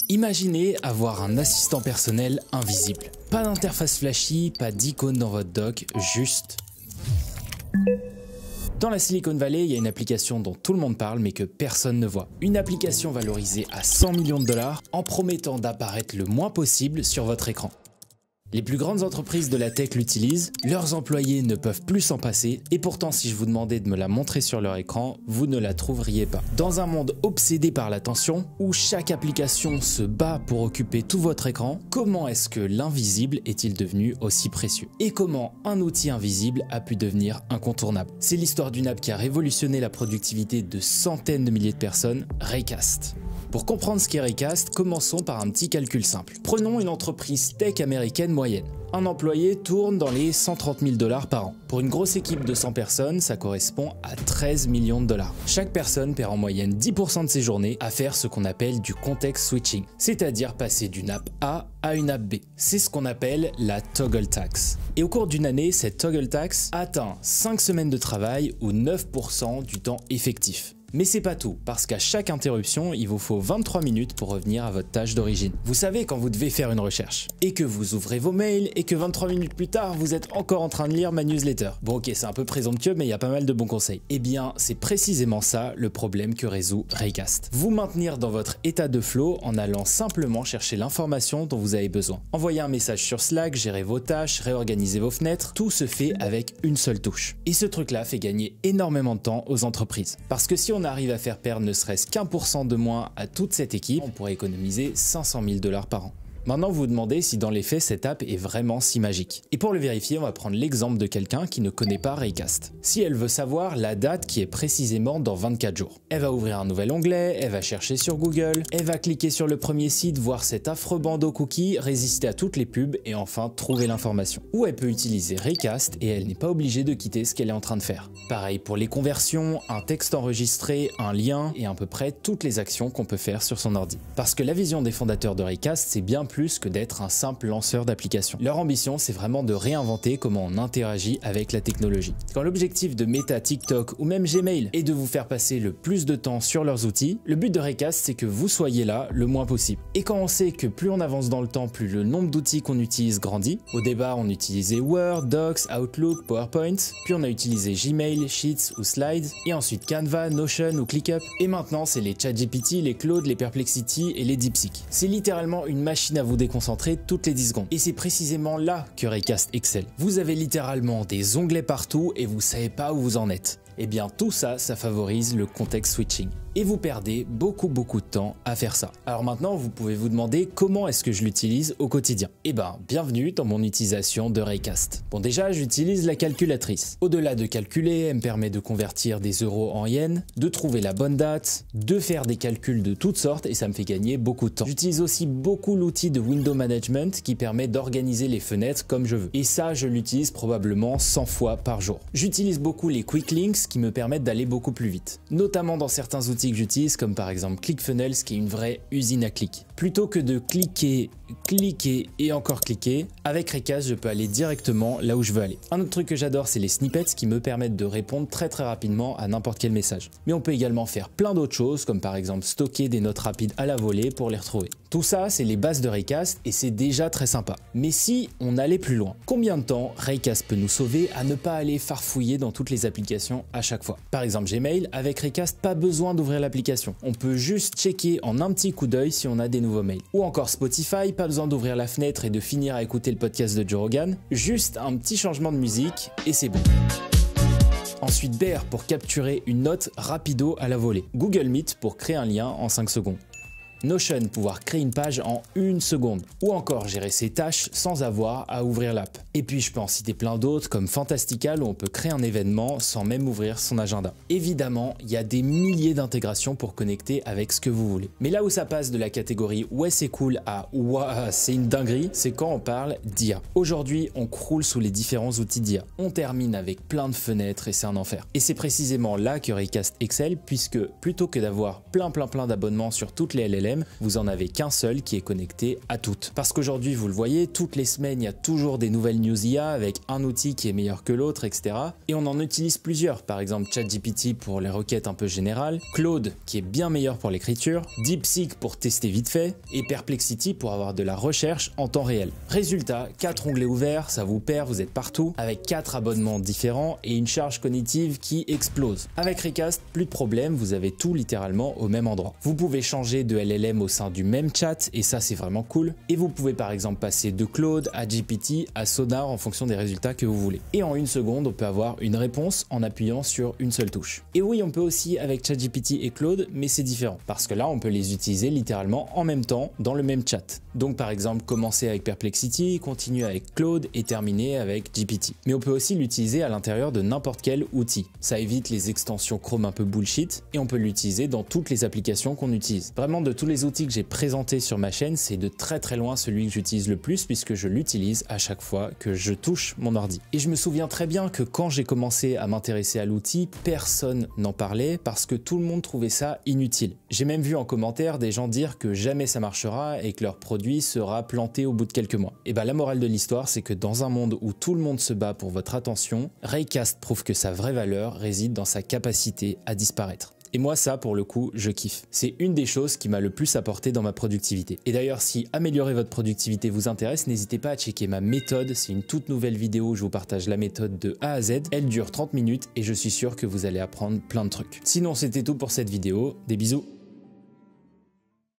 Imaginez avoir un assistant personnel invisible. Pas d'interface flashy, pas d'icône dans votre dock, juste... Dans la Silicon Valley, il y a une application dont tout le monde parle mais que personne ne voit. Une application valorisée à 100 millions de dollars en promettant d'apparaître le moins possible sur votre écran. Les plus grandes entreprises de la tech l'utilisent, leurs employés ne peuvent plus s'en passer et pourtant si je vous demandais de me la montrer sur leur écran, vous ne la trouveriez pas. Dans un monde obsédé par l'attention, où chaque application se bat pour occuper tout votre écran, comment est-ce que l'invisible est-il devenu aussi précieux? Et comment un outil invisible a pu devenir incontournable? C'est l'histoire d'une app qui a révolutionné la productivité de centaines de milliers de personnes, Raycast. Pour comprendre ce qu'est Raycast, commençons par un petit calcul simple. Prenons une entreprise tech américaine moyenne. Un employé tourne dans les 130 000 $ par an. Pour une grosse équipe de 100 personnes, ça correspond à 13 millions de dollars. Chaque personne perd en moyenne 10% de ses journées à faire ce qu'on appelle du context switching, c'est-à-dire passer d'une app A à une app B. C'est ce qu'on appelle la toggle tax. Et au cours d'une année, cette toggle tax atteint 5 semaines de travail ou 9% du temps effectif. Mais c'est pas tout, parce qu'à chaque interruption, il vous faut 23 minutes pour revenir à votre tâche d'origine. Vous savez quand vous devez faire une recherche, et que vous ouvrez vos mails, et que 23 minutes plus tard, vous êtes encore en train de lire ma newsletter. Bon ok, c'est un peu présomptueux, mais il y a pas mal de bons conseils. Eh bien, c'est précisément ça le problème que résout Raycast. Vous maintenir dans votre état de flow en allant simplement chercher l'information dont vous avez besoin. Envoyer un message sur Slack, gérer vos tâches, réorganiser vos fenêtres, tout se fait avec une seule touche. Et ce truc-là fait gagner énormément de temps aux entreprises. Parce que si on arrive à faire perdre ne serait-ce qu'1% de moins à toute cette équipe, on pourrait économiser 500 000 $ par an. Maintenant, vous vous demandez si dans les faits, cette app est vraiment si magique. Et pour le vérifier, on va prendre l'exemple de quelqu'un qui ne connaît pas Raycast. Si elle veut savoir la date qui est précisément dans 24 jours, elle va ouvrir un nouvel onglet, elle va chercher sur Google, elle va cliquer sur le premier site, voir cet affreux bandeau cookie, résister à toutes les pubs et enfin trouver l'information. Ou elle peut utiliser Raycast et elle n'est pas obligée de quitter ce qu'elle est en train de faire. Pareil pour les conversions, un texte enregistré, un lien et à peu près toutes les actions qu'on peut faire sur son ordi. Parce que la vision des fondateurs de Raycast, c'est bien plus que d'être un simple lanceur d'applications. Leur ambition, c'est vraiment de réinventer comment on interagit avec la technologie. Quand l'objectif de Meta, TikTok ou même Gmail est de vous faire passer le plus de temps sur leurs outils, le but de Raycast, c'est que vous soyez là le moins possible. Et quand on sait que plus on avance dans le temps, plus le nombre d'outils qu'on utilise grandit. Au départ, on utilisait Word, Docs, Outlook, PowerPoint, puis on a utilisé Gmail, Sheets ou Slides, et ensuite Canva, Notion ou ClickUp. Et maintenant, c'est les ChatGPT, les Claude, les Perplexity et les DeepSeek. C'est littéralement une machine à vous déconcentrer toutes les 10 secondes. Et c'est précisément là que Raycast excelle. Vous avez littéralement des onglets partout et vous savez pas où vous en êtes. Eh bien tout ça, ça favorise le context switching. Et vous perdez beaucoup de temps à faire ça. Alors maintenant, vous pouvez vous demander comment est-ce que je l'utilise au quotidien. Eh ben, bienvenue dans mon utilisation de Raycast. Bon déjà, j'utilise la calculatrice. Au-delà de calculer, elle me permet de convertir des euros en yens, de trouver la bonne date, de faire des calculs de toutes sortes et ça me fait gagner beaucoup de temps. J'utilise aussi beaucoup l'outil de window management qui permet d'organiser les fenêtres comme je veux. Et ça, je l'utilise probablement 100 fois par jour. J'utilise beaucoup les quick links qui me permettent d'aller beaucoup plus vite. Notamment dans certains outils que j'utilise comme par exemple ClickFunnels qui est une vraie usine à clics. Plutôt que de cliquer et encore cliquer, avec Raycast je peux aller directement là où je veux aller. Un autre truc que j'adore c'est les snippets qui me permettent de répondre très rapidement à n'importe quel message. Mais on peut également faire plein d'autres choses comme par exemple stocker des notes rapides à la volée pour les retrouver. Tout ça c'est les bases de Raycast et c'est déjà très sympa. Mais si on allait plus loin, combien de temps Raycast peut nous sauver à ne pas aller farfouiller dans toutes les applications à chaque fois? Par exemple Gmail, avec Raycast pas besoin d'ouvrir l'application. On peut juste checker en un petit coup d'œil si on a des nouveaux mails. Ou encore Spotify, pas besoin d'ouvrir la fenêtre et de finir à écouter le podcast de Joe Rogan, juste un petit changement de musique et c'est bon. Ensuite Bear pour capturer une note rapido à la volée. Google Meet pour créer un lien en 5 secondes. Notion, pouvoir créer une page en 1 seconde. Ou encore gérer ses tâches sans avoir à ouvrir l'app. Et puis je peux en citer plein d'autres comme Fantastical où on peut créer un événement sans même ouvrir son agenda. Évidemment, il y a des milliers d'intégrations pour connecter avec ce que vous voulez. Mais là où ça passe de la catégorie ouais c'est cool à ouah c'est une dinguerie, c'est quand on parle d'IA. Aujourd'hui, on croule sous les différents outils d'IA. On termine avec plein de fenêtres et c'est un enfer. Et c'est précisément là que Raycast excelle puisque plutôt que d'avoir plein d'abonnements sur toutes les LLM, LLM, vous en avez qu'un seul qui est connecté à toutes. Parce qu'aujourd'hui, vous le voyez, toutes les semaines, il y a toujours des nouvelles news IA avec un outil qui est meilleur que l'autre, etc. Et on en utilise plusieurs, par exemple ChatGPT pour les requêtes un peu générales, Claude qui est bien meilleur pour l'écriture, DeepSeek pour tester vite fait, et Perplexity pour avoir de la recherche en temps réel. Résultat, 4 onglets ouverts, ça vous perd, vous êtes partout, avec 4 abonnements différents et une charge cognitive qui explose. Avec Recast, plus de problème, vous avez tout littéralement au même endroit. Vous pouvez changer de LLM au sein du même chat, et ça c'est vraiment cool. Et vous pouvez par exemple passer de Claude à GPT à Sonar en fonction des résultats que vous voulez. Et en une seconde, on peut avoir une réponse en appuyant sur une seule touche. Et oui, on peut aussi avec ChatGPT et Claude, mais c'est différent. Parce que là, on peut les utiliser littéralement en même temps dans le même chat. Donc par exemple, commencer avec Perplexity, continuer avec Claude et terminer avec GPT. Mais on peut aussi l'utiliser à l'intérieur de n'importe quel outil. Ça évite les extensions Chrome un peu bullshit et on peut l'utiliser dans toutes les applications qu'on utilise. Vraiment, de tous les outils que j'ai présentés sur ma chaîne, c'est de très loin celui que j'utilise le plus puisque je l'utilise à chaque fois que je touche mon ordi. Et je me souviens très bien que quand j'ai commencé à m'intéresser à l'outil, personne n'en parlait parce que tout le monde trouvait ça inutile. J'ai même vu en commentaire des gens dire que jamais ça marchera et que leur produit sera planté au bout de quelques mois. Et la morale de l'histoire, c'est que dans un monde où tout le monde se bat pour votre attention, Recast prouve que sa vraie valeur réside dans sa capacité à disparaître. Et moi ça, pour le coup, je kiffe. C'est une des choses qui m'a le plus apporté dans ma productivité. Et d'ailleurs, si améliorer votre productivité vous intéresse, n'hésitez pas à checker ma méthode. C'est une toute nouvelle vidéo où je vous partage la méthode de A à Z. Elle dure 30 minutes et je suis sûr que vous allez apprendre plein de trucs. Sinon, c'était tout pour cette vidéo. Des bisous.